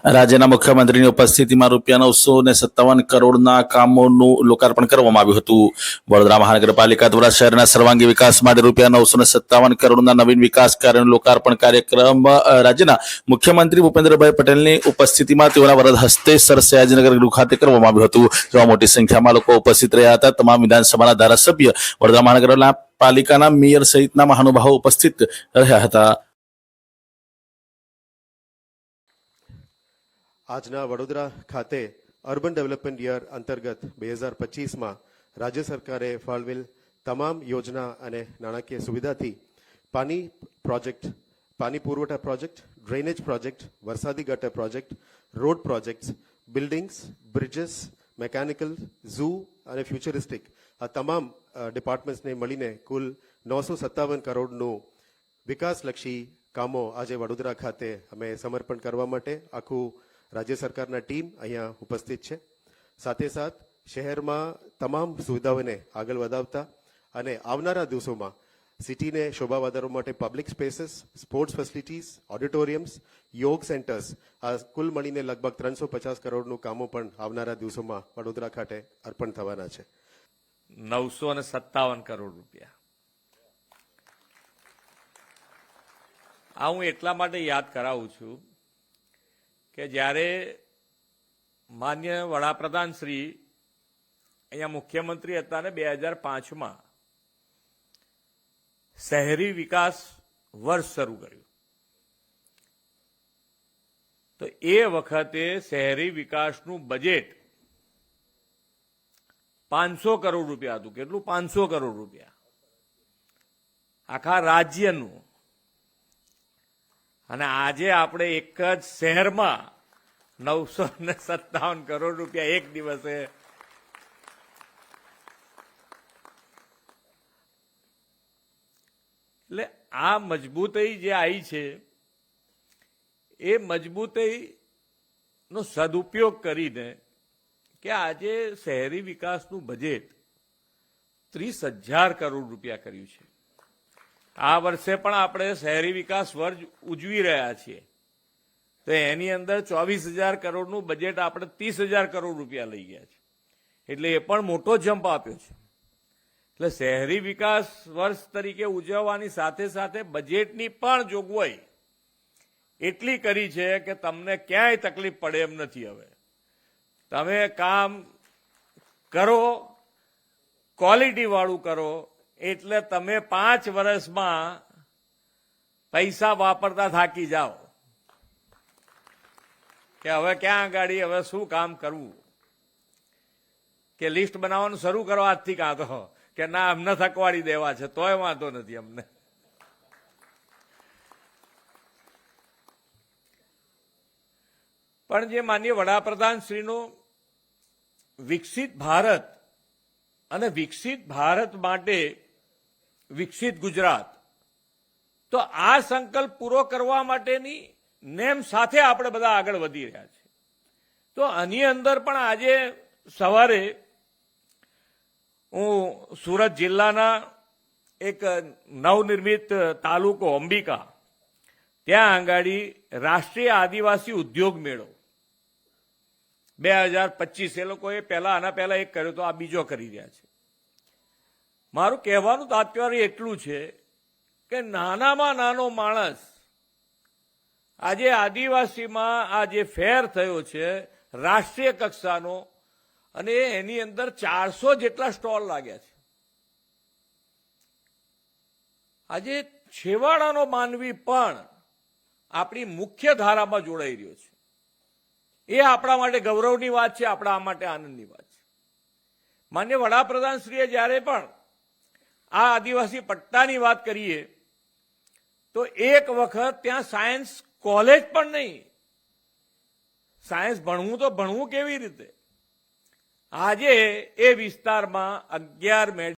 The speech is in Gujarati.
રાજ્યના મુખ્યમંત્રીની ઉપસ્થિતિમાં ₹957 કરોડના કામોનું લોકાર્પણ કરવામાં આવ્યું હતું. વડોદરા મહાનગરપાલિકા દ્વારા શહેરના સર્વાંગી વિકાસ માટે ₹957 કરોડના નવીન વિકાસ કાર્યનું લોકાર્પણ કાર્યક્રમ રાજ્યના મુખ્યમંત્રી ભૂપેન્દ્રભાઈ પટેલની ઉપસ્થિતિમાં તેઓના વરદ હસ્તે સર સયાજીનગર ગૃહ ખાતે કરવામાં આવ્યું હતું. જેમાં મોટી સંખ્યામાં લોકો ઉપસ્થિત રહ્યા હતા. તમામ વિધાનસભાના ધારાસભ્ય, વડોદરા મહાનગરપાલિકાના મેયર સહિતના મહાનુભાવો ઉપસ્થિત રહ્યા હતા. આજના વડોદરા ખાતે અર્બન ડેવલપમેન્ટ યર અંતર્ગત 2025માં રાજ્ય સરકારે ફાળવેલ તમામ યોજના અને નાણાકીય સુવિધાથી પાણી પુરવઠા પ્રોજેક્ટ, ડ્રેનેજ પ્રોજેક્ટ, વરસાદી ગટર project, road projects, buildings, bridges, mechanical, zoo અને ફ્યુચરિસ્ટિક આ તમામ ડિપાર્ટમેન્ટ્સને મળીને કુલ 957 કરોડનું વિકાસલક્ષી કામો આજે વડોદરા ખાતે અમે સમર્પણ કરવા માટે આખું રાજ્ય સરકારના ટીમ અહીંયા ઉપસ્થિત છે. સાથે સાથ શહેરમાં તમામ સુવિધાઓને આગળ વધાવતા અને આવનારા દિવસોમાં સિટીને શોભા વધારવા માટે પબ્લિક સ્પેસીસ, સ્પોર્ટ્સ ફેસિલિટીઝ, ઓડિટોરિયમ્સ, યોગ સેન્ટર્સ આ કુલ મળીને લગભગ 350 કરોડનું કામો પણ આવનારા દિવસોમાં વડોદરા ખાતે અર્પણ થવાના છે. 957 કરોડ રૂપિયા. આ હું એટલા માટે યાદ કરાવું છું કે જ્યારે માન્ય વડાપ્રધાન શ્રી અહીંયા મુખ્યમંત્રી હતા ને 2005માં શહેરી વિકાસ વર્ષ શરૂ કર્યું, તો એ વખતે શહેરી વિકાસનું બજેટ 500 કરોડ રૂપિયા હતું. કેટલું? 500 કરોડ રૂપિયા આખા રાજ્યનું. અને આજે આપણે એક જ શહેરમાં 957 કરોડ રૂપિયા એક દિવસે એટલે આ મજબૂતાઈ જે આવી છે એ મજબૂતાઈનો સદુપયોગ કરીને કે આજે શહેરી વિકાસનું બજેટ 30,000 કરોડ રૂપિયા કર્યું છે. આ વર્ષે પણ આપણે શહેરી વિકાસ વર્ષ ઉજવી રહ્યા છીએ, તો એની અંદર 24,000 કરોડનું બજેટ આપણે 30,000 કરોડ રૂપિયા લઈ ગયા છે. એટલે એ પણ મોટો જમ્પ આપ્યો છે. એટલે શહેરી વિકાસ વર્ષ તરીકે ઉજવવાની સાથે સાથે બજેટની પણ જોગવાઈ એટલી કરી છે કે તમને ક્યાંય તકલીફ પડે એમ નથી. હવે તમે કામ કરો, ક્વોલિટી વાળું કરો, એટલે તમે 5 વર્ષમાં પૈસા વાપરતા થાકી જાઓ કે હવે ક્યાં ગાડી, હવે શું કામ કરવું, કે લિસ્ટ બનાવવાનું શરૂ કરો આજથી, કાં તો કે ના અમને થકવાડી દેવા છે તોય વાંધો નથી અમને. પણ જે માનનીય વડાપ્રધાન શ્રીનું વિકસિત ભારત અને વિકસિત ભારત માટે વિકસિત ગુજરાત, તો આ સંકલ્પ પૂરો કરવા માટેની નેમ સાથે આપણે બધા આગળ વધી રહ્યા છીએ. તો આની અંદર પણ આજે સવારે હું સુરત જિલ્લાના એક નવનિર્મિત તાલુકો અંબિકા, ત્યાં આંગાડી રાષ્ટ્રીય આદિવાસી ઉદ્યોગ મેળો 2025 એ લોકોએ આના પહેલા એક કર્યો તો આ બીજો કરી રહ્યા છે. મારું કહેવાનું તાત્પર્ય એટલું છે કે નાનામાં નાનો માણસ આજે આદિવાસીમાં આ જે ફેર થયો છે રાષ્ટ્રીય કક્ષાનો, અને એની અંદર 400 જેટલા સ્ટોલ લાગ્યા છે. આજે છેવાડાનો માનવી પણ આપણી મુખ્ય ધારામાં જોડાઈ રહ્યો છે. એ આપણા માટે ગૌરવની વાત છે, આપણા માટે આનંદની વાત છે. માન્ય વડાપ્રધાનશ્રીએ જ્યારે પણ આ આદિવાસી પટ્ટાની વાત કરીએ તો એક વખત ત્યાં સાયન્સ કોલેજ પણ નહીં. સાયન્સ ભણવું તો ભણવું કેવી રીતે? આજે એ વિસ્તારમાં 11